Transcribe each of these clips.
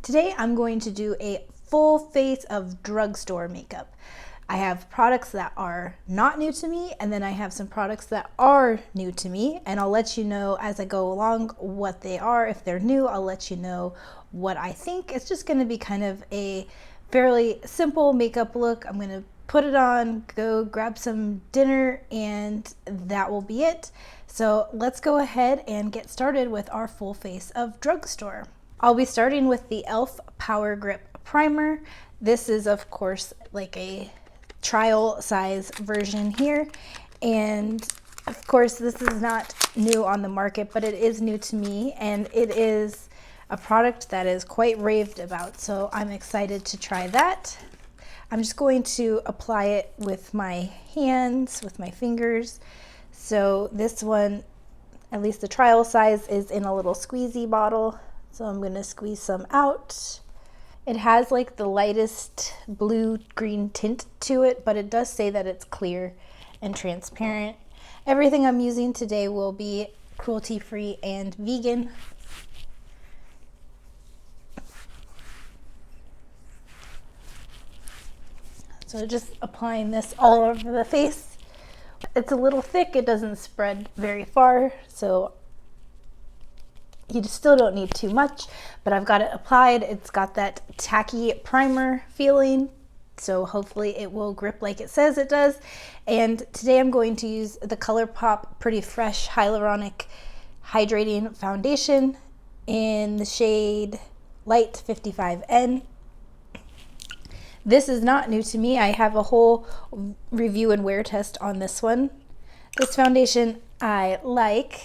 Today I'm going to do a full face of drugstore makeup. I have products that are not new to me, and then I have some products that are new to me, and I'll let you know as I go along what they are. If they're new, I'll let you know what I think. It's just going to be kind of a fairly simple makeup look. I'm going to put it on, go grab some dinner, and that will be it. So let's go ahead and get started with our full face of drugstore. I'll be starting with the e.l.f. Power Grip Primer. This is, of course, like a trial size version here. And of course, this is not new on the market, but it is new to me. And it is a product that is quite raved about. So I'm excited to try that. I'm just going to apply it with my hands, with my fingers. So this one, at least the trial size, is in a little squeezy bottle. So I'm going to squeeze some out. It has like the lightest blue-green tint to it, but it does say that it's clear and transparent. Everything I'm using today will be cruelty-free and vegan. So just applying this all over the face. It's a little thick, it doesn't spread very far, so you still don't need too much, but I've got it applied. It's got that tacky primer feeling, so hopefully it will grip like it says it does. And today I'm going to use the ColourPop Pretty Fresh Hyaluronic Hydrating Foundation in the shade Light 55N. This is not new to me. I have a whole review and wear test on this one. This foundation I like,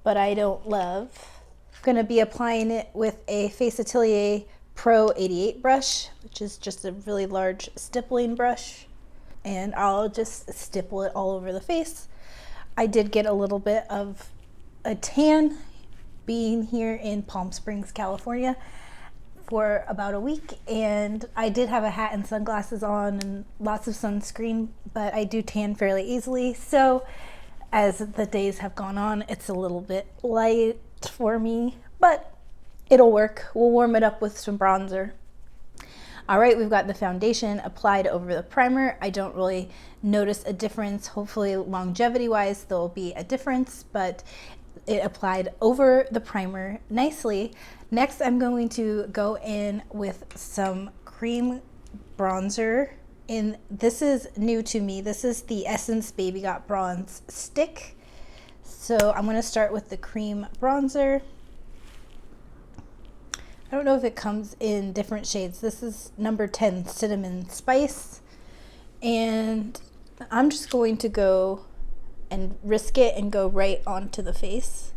but I don't love. I'm going to be applying it with a Face Atelier Pro 88 brush, which is just a really large stippling brush, and I'll just stipple it all over the face. I did get a little bit of a tan being here in Palm Springs, California for about a week, and I did have a hat and sunglasses on and lots of sunscreen, but I do tan fairly easily. So as the days have gone on, it's a little bit light for me, but it'll work. We'll warm it up with some bronzer. All right, we've got the foundation applied over the primer. I don't really notice a difference. Hopefully longevity wise there'll be a difference, but it applied over the primer nicely. Next, I'm going to go in with some cream bronzer. And this is new to me. This is the Essence Baby Got Bronze Stick. So I'm going to start with the cream bronzer. I don't know if it comes in different shades. This is number 10, Cinnamon Spice. And I'm just going to go and risk it and go right onto the face.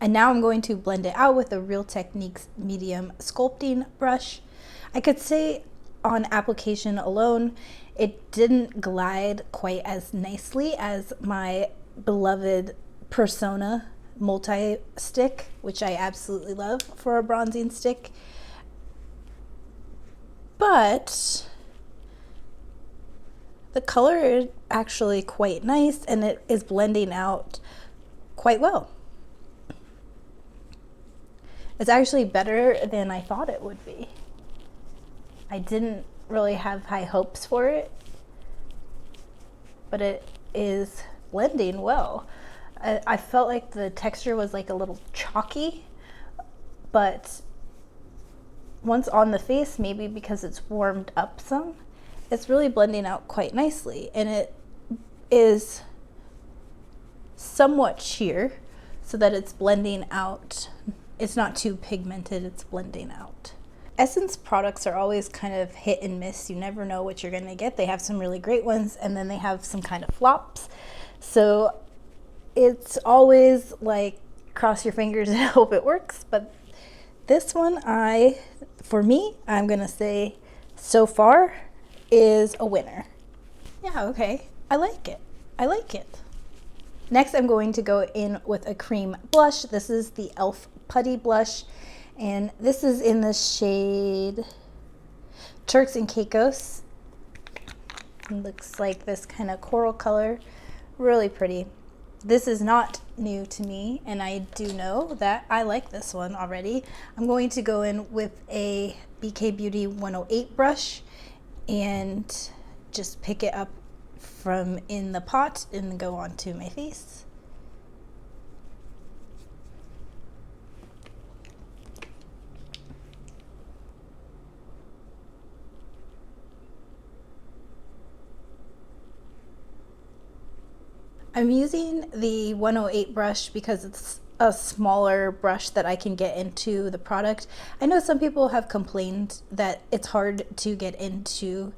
And now I'm going to blend it out with a Real Techniques medium sculpting brush. I could say on application alone, it didn't glide quite as nicely as my beloved Persona multi-stick, which I absolutely love for a bronzing stick. But the color is actually quite nice, and it is blending out quite well. It's actually better than I thought it would be. I didn't really have high hopes for it, but it is blending well. I felt like the texture was like a little chalky, but once on the face, maybe because it's warmed up some, it's really blending out quite nicely, and it is somewhat sheer so that it's blending out. It's not too pigmented, it's blending out. Essence products are always kind of hit and miss. You never know what you're gonna get. They have some really great ones, and then they have some kind of flops. So it's always like cross your fingers and hope it works. But this one, for me, I'm gonna say so far is a winner. Yeah, okay, I like it. I like it. Next, I'm going to go in with a cream blush. This is the e.l.f. Putty Blush, and this is in the shade Turks and Caicos. It looks like this kind of coral color, really pretty. This is not new to me, and I do know that I like this one already. I'm going to go in with a BK Beauty 108 brush and just pick it up from in the pot and go onto my face. I'm using the 108 brush because it's a smaller brush that I can get into the product. I know some people have complained that it's hard to get into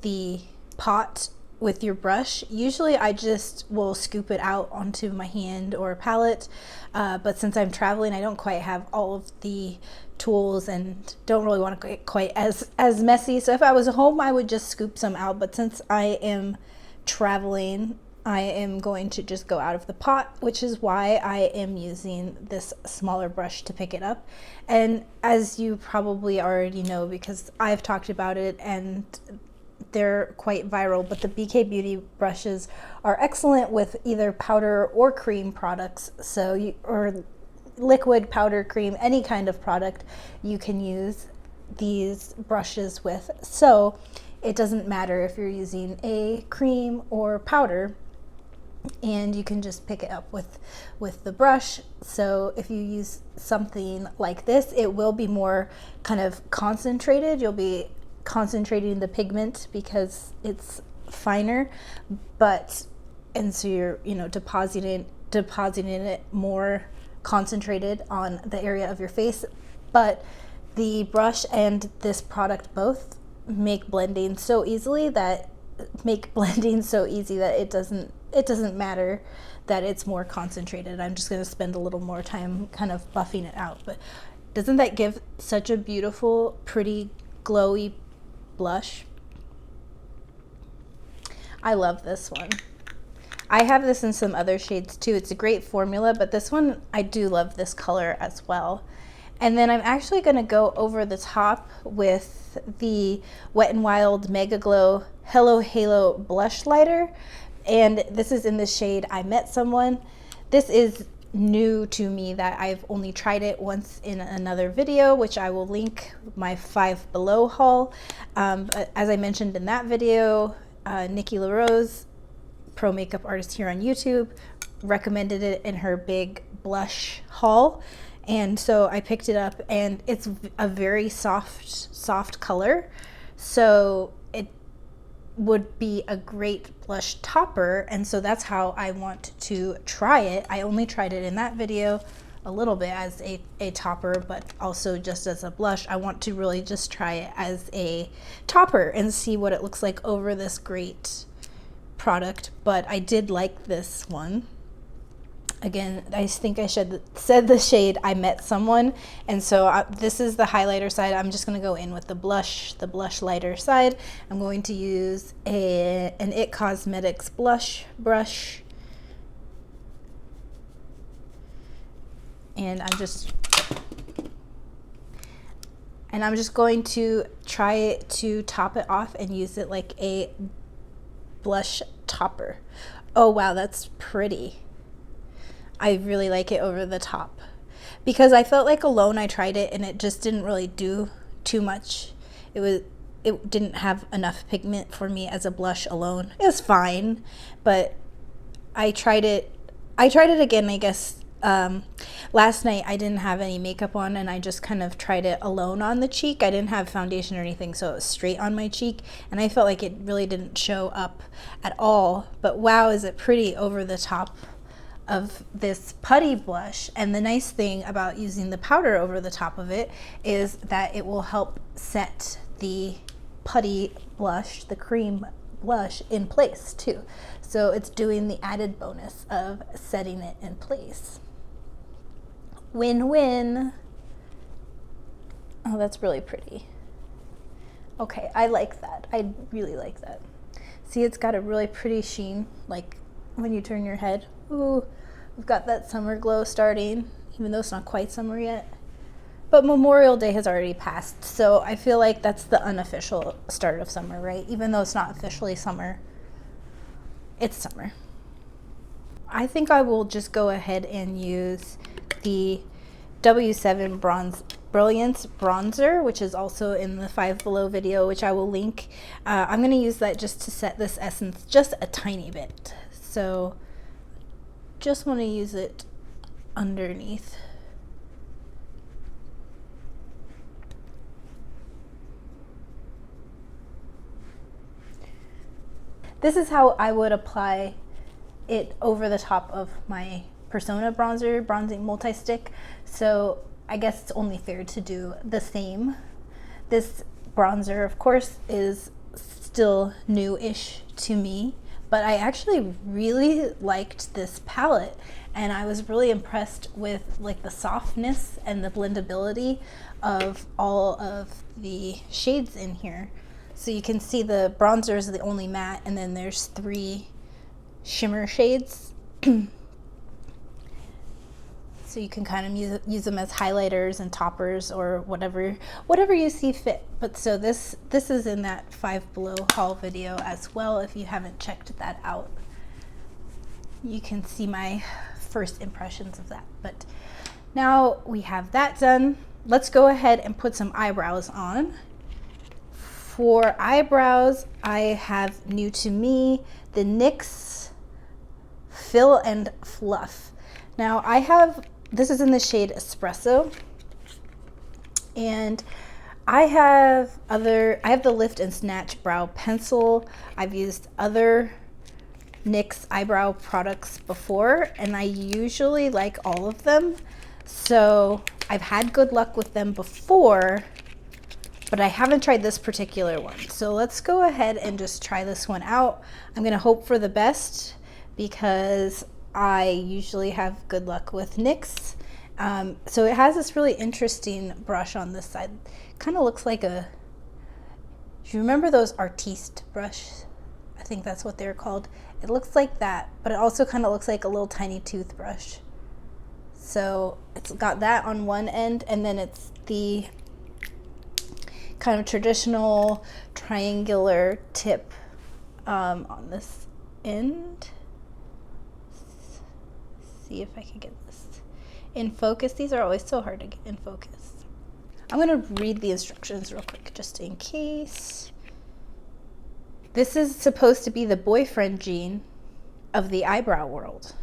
the pot with your brush. Usually I just will scoop it out onto my hand or a palette, but since I'm traveling, I don't quite have all of the tools and don't really want to get quite as messy. So if I was home, I would just scoop some out, but since I am traveling, I am going to just go out of the pot, which is why I am using this smaller brush to pick it up. And as you probably already know, because I've talked about it and they're quite viral, but the BK Beauty brushes are excellent with either powder or cream products. So or liquid, powder, cream, any kind of product you can use these brushes with. So it doesn't matter if you're using a cream or powder, and you can just pick it up with the brush. So if you use something like this, it will be more kind of concentrated. You'll be concentrating the pigment because it's finer, and so you're, you know, depositing it more concentrated on the area of your face. But the brush and this product both make blending so easy that it doesn't matter that it's more concentrated. I'm just going to spend a little more time kind of buffing it out. But doesn't that give such a beautiful, pretty, glowy blush? I love this one. I have this in some other shades too. It's a great formula, but this one, I do love this color as well. And then I'm actually going to go over the top with the Wet n Wild Mega Glow Hello Halo Blush Lighter. And this is in the shade I Met Someone. This is new to me, that I've only tried it once in another video, which I will link my Five Below haul. But as I mentioned in that video, Nikki LaRose, pro makeup artist here on YouTube, recommended it in her big blush haul. And so I picked it up, and it's a very soft color. So it would be a great blush topper, and so that's how I want to try it. I only tried it in that video a little bit as a topper, but also just as a blush. I want to really just try it as a topper and see what it looks like over this great product. But I did like this one. Again, I think I said the shade I Met Someone, and so this is the highlighter side. I'm just going to go in with the blush lighter side. I'm going to use an IT Cosmetics blush brush, and I'm just going to try to top it off and use it like a blush topper. Oh wow, that's pretty. I really like it over the top, because I felt like alone I tried it and it just didn't really do too much. It didn't have enough pigment for me as a blush alone. It was fine, but I tried it again, I guess. Last night I didn't have any makeup on, and I just kind of tried it alone on the cheek. I didn't have foundation or anything, so it was straight on my cheek, and I felt like it really didn't show up at all. But wow, is it pretty over the top of this putty blush. And the nice thing about using the powder over the top of it is that it will help set the putty blush, the cream blush, in place too. So it's doing the added bonus of setting it in place. Win-win. Oh, that's really pretty. Okay, I like that. I really like that. See, it's got a really pretty sheen, like when you turn your head. Ooh, we've got that summer glow starting, even though it's not quite summer yet. But Memorial Day has already passed, so I feel like that's the unofficial start of summer, right? Even though it's not officially summer, it's summer. I think I will just go ahead and use the W7 Brilliance Bronzer, which is also in the Five Below video, which I will link. I'm going to use that just to set this essence just a tiny bit. So just want to use it underneath. This is how I would apply it over the top of my Persona bronzer, bronzing multi-stick. So I guess it's only fair to do the same. This bronzer, of course, is still new-ish to me, but I actually really liked this palette, and I was really impressed with like the softness and the blendability of all of the shades in here. So you can see the bronzer is the only matte, and then there's 3 shimmer shades. So you can kind of use them as highlighters and toppers or whatever you see fit. But so this is in that Five Below haul video as well. If you haven't checked that out, you can see my first impressions of that. But now we have that done. Let's go ahead and put some eyebrows on. For eyebrows, I have new to me the NYX Fill and Fluff. Now I have, this is in the shade Espresso, and I have the Lift and Snatch Brow Pencil. I've used other NYX eyebrow products before, and I usually like all of them. So I've had good luck with them before, but I haven't tried this particular one. So let's go ahead and just try this one out. I'm gonna hope for the best because I usually have good luck with NYX. So it has this really interesting brush on this side. Kind of looks like a, do you remember those Artiste brush? I think that's what they're called. It looks like that, but it also kind of looks like a little tiny toothbrush. So it's got that on one end, and then it's the kind of traditional triangular tip on this end. See if I can get this in focus. These are always so hard to get in focus. I'm going to read the instructions real quick just in case. This is supposed to be the boyfriend gene of the eyebrow world.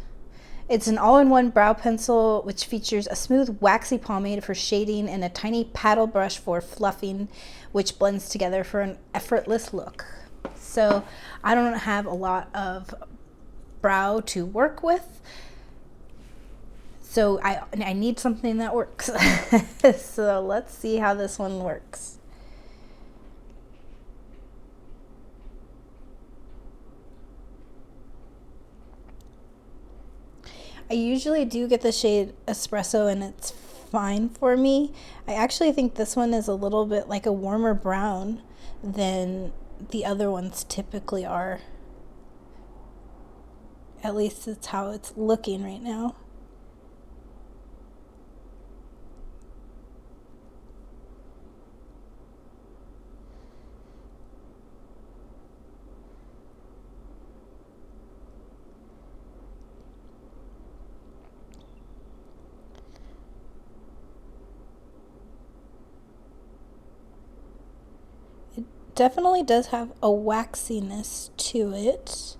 It's an all-in-one brow pencil which features a smooth waxy pomade for shading and a tiny paddle brush for fluffing, which blends together for an effortless look. So I don't have a lot of brow to work with, so I need something that works. So let's see how this one works. I usually do get the shade Espresso and it's fine for me. I actually think this one is a little bit like a warmer brown than the other ones typically are. At least it's how it's looking right now. Definitely does have a waxiness to it.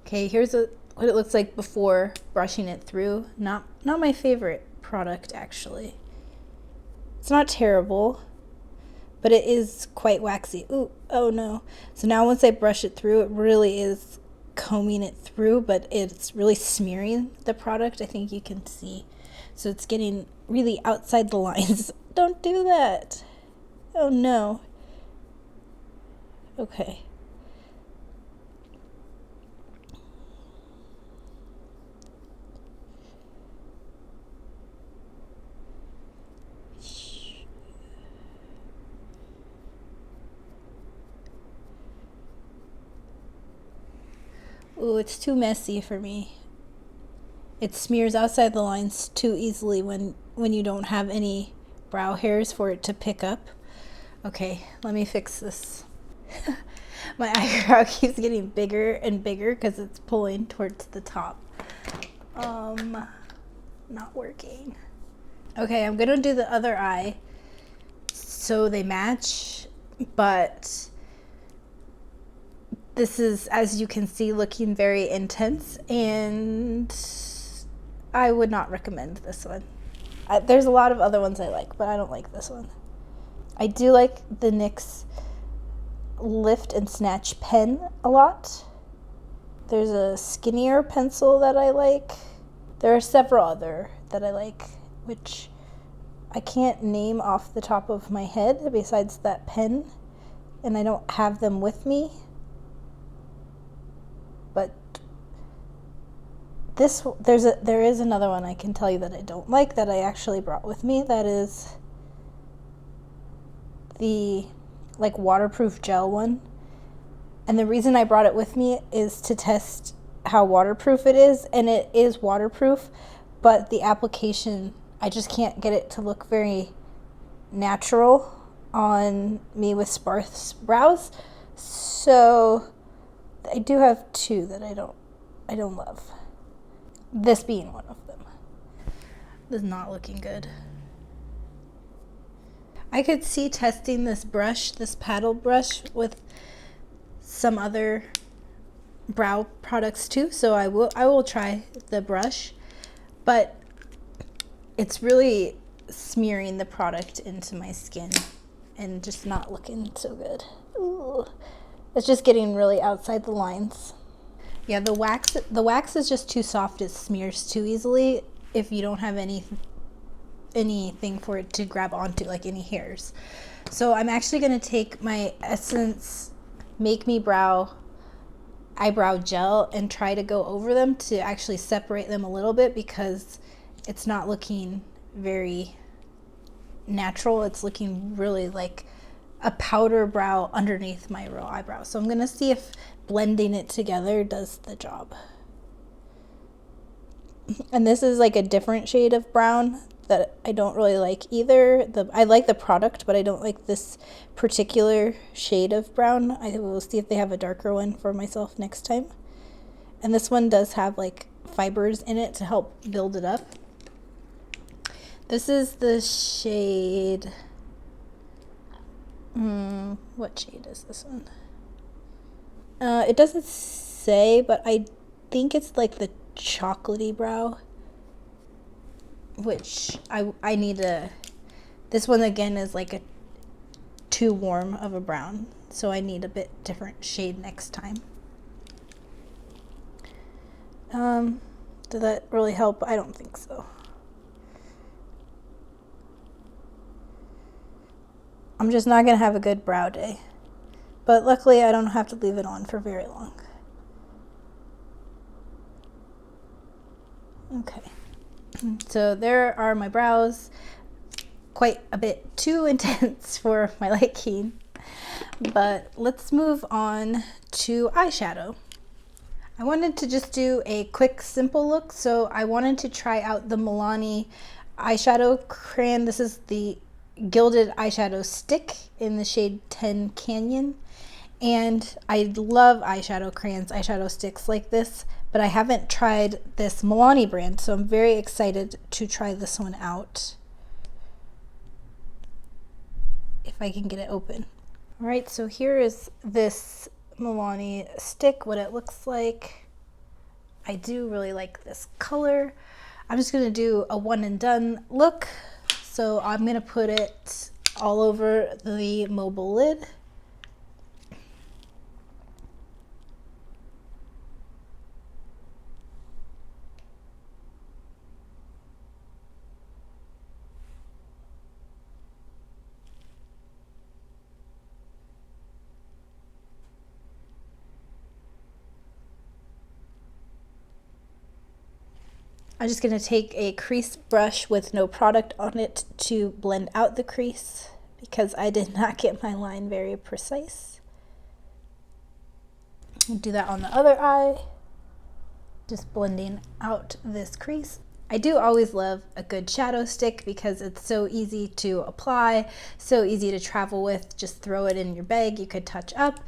Okay, here's what it looks like before brushing it through. Not my favorite product, actually. It's not terrible, but it is quite waxy. Ooh, oh no. So now once I brush it through, it really is combing it through, but it's really smearing the product. I think you can see. So it's getting really outside the lines. Don't do that. Oh no. Okay. Ooh, it's too messy for me. It smears outside the lines too easily when you don't have any brow hairs for it to pick up. Okay, let me fix this. My eyebrow keeps getting bigger and bigger because it's pulling towards the top. Not working. Okay, I'm gonna do the other eye so they match, but this is, as you can see, looking very intense, and I would not recommend this one. There's a lot of other ones I like, but I don't like this one. I do like the NYX Lift and Snatch pen a lot. There's a skinnier pencil that I like. There are several other that I like, which I can't name off the top of my head besides that pen, and I don't have them with me. But there is another one I can tell you that I don't like that I actually brought with me. That is the like waterproof gel one. And the reason I brought it with me is to test how waterproof it is, and it is waterproof, but the application, I just can't get it to look very natural on me with sparse brows. So I do have two that I don't love. This being one of them. This is not looking good. I could see testing this brush, this paddle brush, with some other brow products too, so I will try the brush, but it's really smearing the product into my skin and just not looking so good. Ooh. It's just getting really outside the lines. Yeah, the wax is just too soft. It smears too easily if you don't have anything for it to grab onto, like any hairs. So I'm actually going to take my Essence Make Me Brow eyebrow gel and try to go over them to actually separate them a little bit, because it's not looking very natural. It's looking really like a powder brow underneath my real eyebrow. So I'm gonna see if blending it together does the job. And this is like a different shade of brown that I don't really like either. I like the product, but I don't like this particular shade of brown. I will see if they have a darker one for myself next time. And this one does have like fibers in it to help build it up. This is the shade, what shade is this one? It doesn't say, but I think it's like the chocolatey brow, which I need this one again is like a too warm of a brown, so I need a bit different shade next time. Did that really help? I don't think so. I'm just not gonna have a good brow day, but luckily I don't have to leave it on for very long. Okay, so there are my brows. Quite a bit too intense for my liking, but let's move on to eyeshadow. I wanted to just do a quick simple look, so I wanted to try out the Milani eyeshadow crayon. This is the Gilded Eyeshadow Stick in the shade 10 Canyon, and I love eyeshadow crayons, eyeshadow sticks like this, but I haven't tried this Milani brand, so I'm very excited to try this one out. If I can get it open. All right, so here is this Milani stick, what it looks like. I do really like this color. I'm just gonna do a one and done look. So I'm gonna put it all over the mobile lid. I'm just going to take a crease brush with no product on it to blend out the crease, because I did not get my line very precise. I'll do that on the other eye. Just blending out this crease. I do always love a good shadow stick because it's so easy to apply, so easy to travel with. Just throw it in your bag, you could touch up.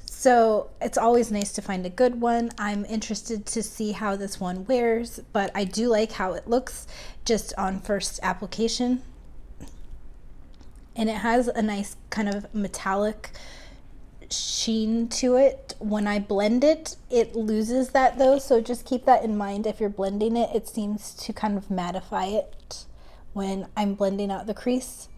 So it's always nice to find a good one. I'm interested to see how this one wears, but I do like how it looks just on first application. And it has a nice kind of metallic sheen to it. When I blend it, it loses that though, so just keep that in mind. If you're blending it, it seems to kind of mattify it when I'm blending out the crease,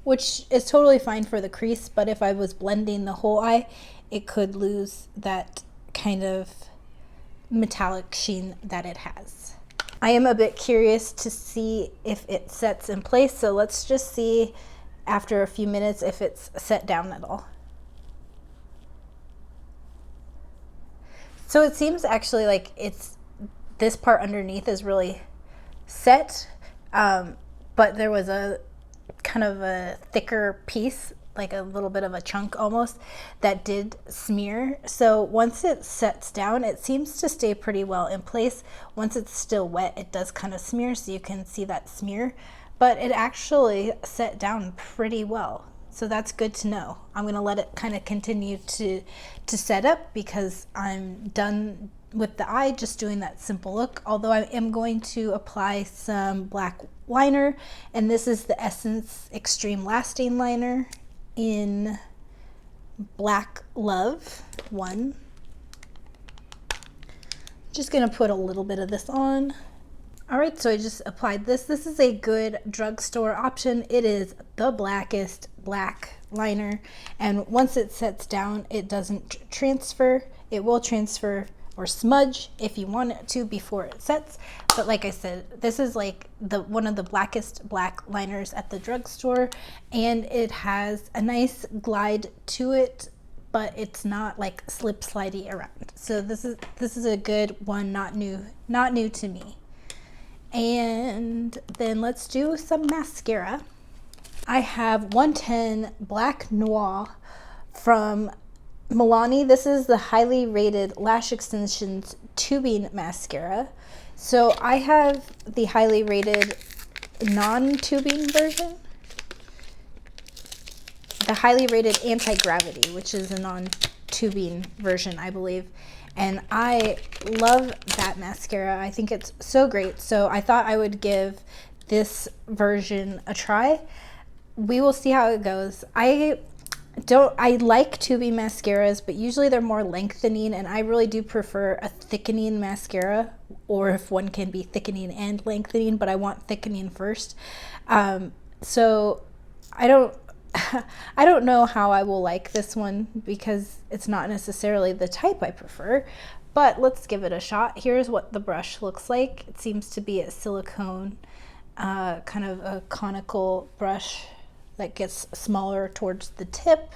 which is totally fine for the crease, but if I was blending the whole eye, it could lose that kind of metallic sheen that it has. I am a bit curious to see if it sets in place, so let's just see after a few minutes if it's set down at all. So it seems actually like this part underneath is really set, but there was a kind of a thicker piece, like a little bit of a chunk almost, that did smear. So once it sets down, it seems to stay pretty well in place. Once it's still wet, it does kind of smear, so you can see that smear, but it actually set down pretty well. So that's good to know. I'm going to let it kind of continue to set up because I'm done with the eye, just doing that simple look. Although I am going to apply some black liner, and this is the Essence Extreme Lasting Liner in Black Love 1. Just going to put a little bit of this on. All right, so I just applied this. This is a good drugstore option. It is the blackest black liner, and once it sets down, it doesn't transfer. It will transfer or smudge if you want it to before it sets, but like I said, this is like one of the blackest black liners at the drugstore, and it has a nice glide to it, but it's not like slip slidey around. So this is a good one, not new to me. And then let's do some mascara. I have 110 Black Noir from Milani. This is the highly rated Lash Extensions Tubing Mascara. So I have the highly rated non-tubing version, the highly rated Anti-Gravity, which is a non-tubing version, I believe. And I love that mascara. I think it's so great. So I thought I would give this version a try. We will see how it goes. I like tubing mascaras, but usually they're more lengthening, and I really do prefer a thickening mascara, or if one can be thickening and lengthening, but I want thickening first. So I don't know how I will like this one because it's not necessarily the type I prefer, but let's give it a shot. Here's what the brush looks like. It seems to be a silicone, kind of a conical brush that gets smaller towards the tip.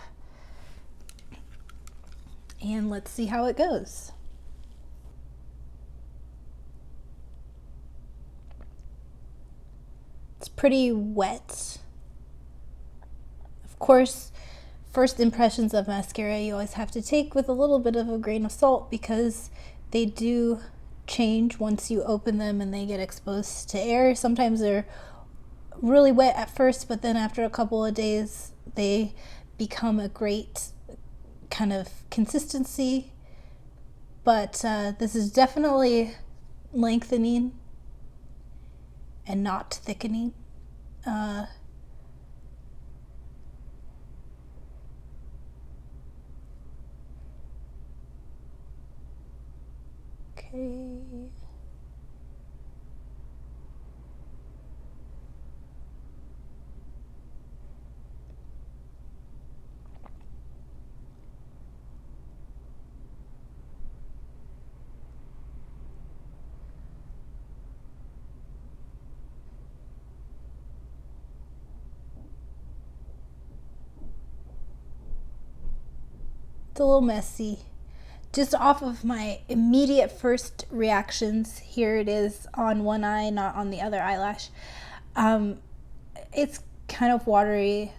And let's see how it goes. It's pretty wet. Of course, first impressions of mascara you always have to take with a little bit of a grain of salt because they do change once you open them and they get exposed to air. Sometimes they're really wet at first, but then after a couple of days they become a great kind of consistency. But this is definitely lengthening and not thickening. Okay. It's a little messy. Just off of my immediate first reactions, here it is on one eye, not on the other eyelash. It's kind of watery.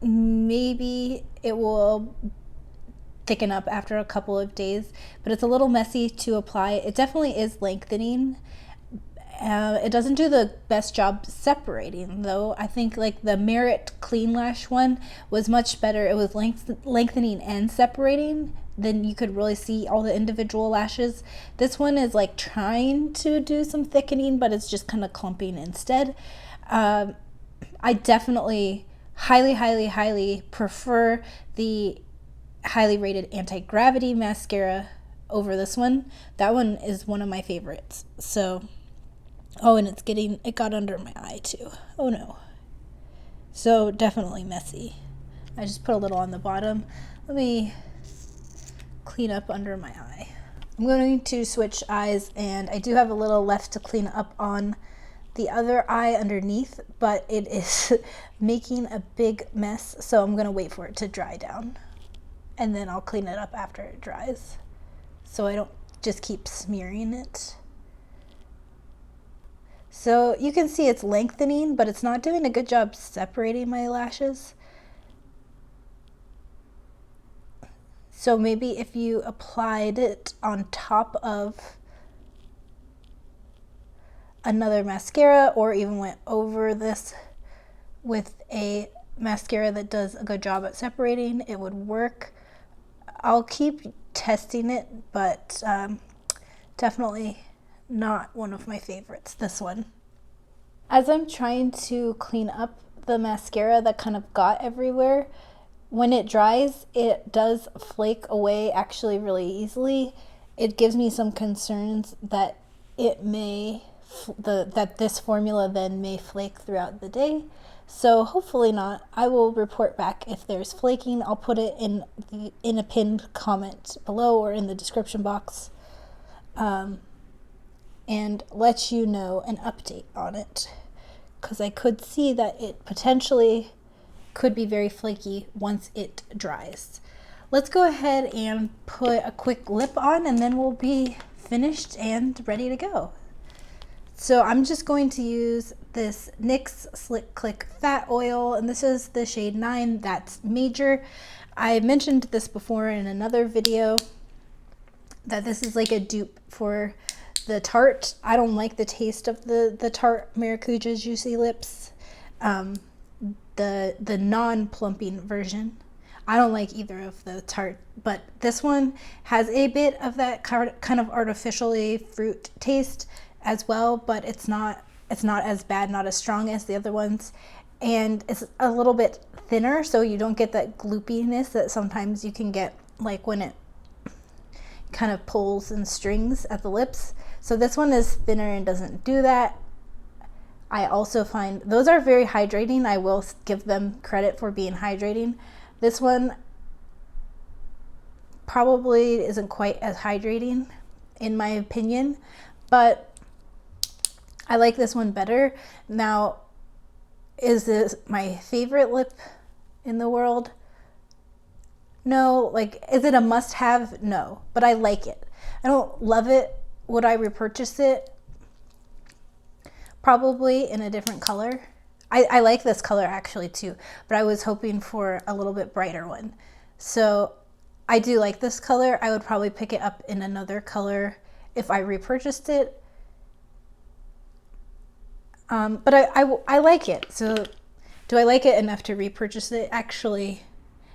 Maybe it will thicken up after a couple of days, but it's a little messy to apply. It definitely is lengthening. It doesn't do the best job separating though. I think like the Merit Clean Lash one was much better. It was lengthening and separating. Then you could really see all the individual lashes. This one is like trying to do some thickening, but it's just kind of clumping instead. I definitely highly prefer the highly rated anti-gravity mascara over this one. That one is one of my favorites. So, oh, and it got under my eye too. Oh no. So definitely messy. I just put a little on the bottom. Let me clean up under my eye. I'm going to switch eyes, and I do have a little left to clean up on the other eye underneath, but it is making a big mess, so I'm gonna wait for it to dry down, and then I'll clean it up after it dries, so I don't just keep smearing it. So you can see it's lengthening, but it's not doing a good job separating my lashes. So maybe if you applied it on top of another mascara, or even went over this with a mascara that does a good job at separating, it would work. I'll keep testing it, but definitely not one of my favorites, this one. As I'm trying to clean up the mascara that kind of got everywhere, when it dries, it does flake away actually really easily. It gives me some concerns that it may that this formula then may flake throughout the day. So hopefully not. I will report back if there's flaking. I'll put it in a pinned comment below or in the description box, and let you know an update on it, because I could see that it potentially could be very flaky once it dries. Let's go ahead and put a quick lip on, and then we'll be finished and ready to go. So I'm just going to use this NYX Slick Click Fat Oil, and this is the shade 9, that's major. I mentioned this before in another video, that this is like a dupe for the Tarte. I don't like the taste of the Tarte Maracuja Juicy Lips, the non-plumping version. I don't like either of the Tarte, but this one has a bit of that kind of artificially fruit taste as well, but it's not as bad, not as strong as the other ones, and it's a little bit thinner, so you don't get that gloopiness that sometimes you can get like when it kind of pulls and strings at the lips. So this one is thinner and doesn't do that. I also find those are very hydrating. I will give them credit for being hydrating. This one probably isn't quite as hydrating in my opinion, but I like this one better. Now, is this my favorite lip in the world? No. Like, is it a must-have? No, but I like it. I don't love it. Would I repurchase it? Probably in a different color. I like this color actually too, but I was hoping for a little bit brighter one. So I do like this color. I would probably pick it up in another color if I repurchased it. But I like it. So do I like it enough to repurchase it? Actually,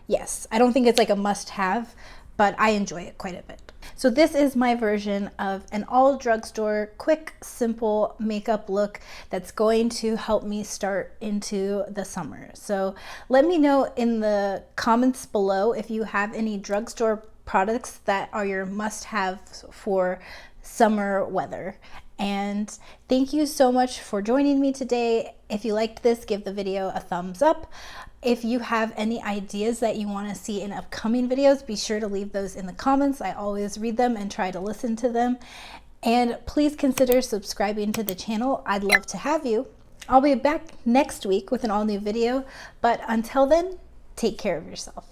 yes. I don't think it's like a must-have, but I enjoy it quite a bit. So this is my version of an all drugstore, quick, simple makeup look that's going to help me start into the summer. So let me know in the comments below if you have any drugstore products that are your must-haves for summer weather. And thank you so much for joining me today. If you liked this, give the video a thumbs up. If you have any ideas that you want to see in upcoming videos, be sure to leave those in the comments. I always read them and try to listen to them. And please consider subscribing to the channel. I'd love to have you. I'll be back next week with an all new video, but until then, take care of yourself.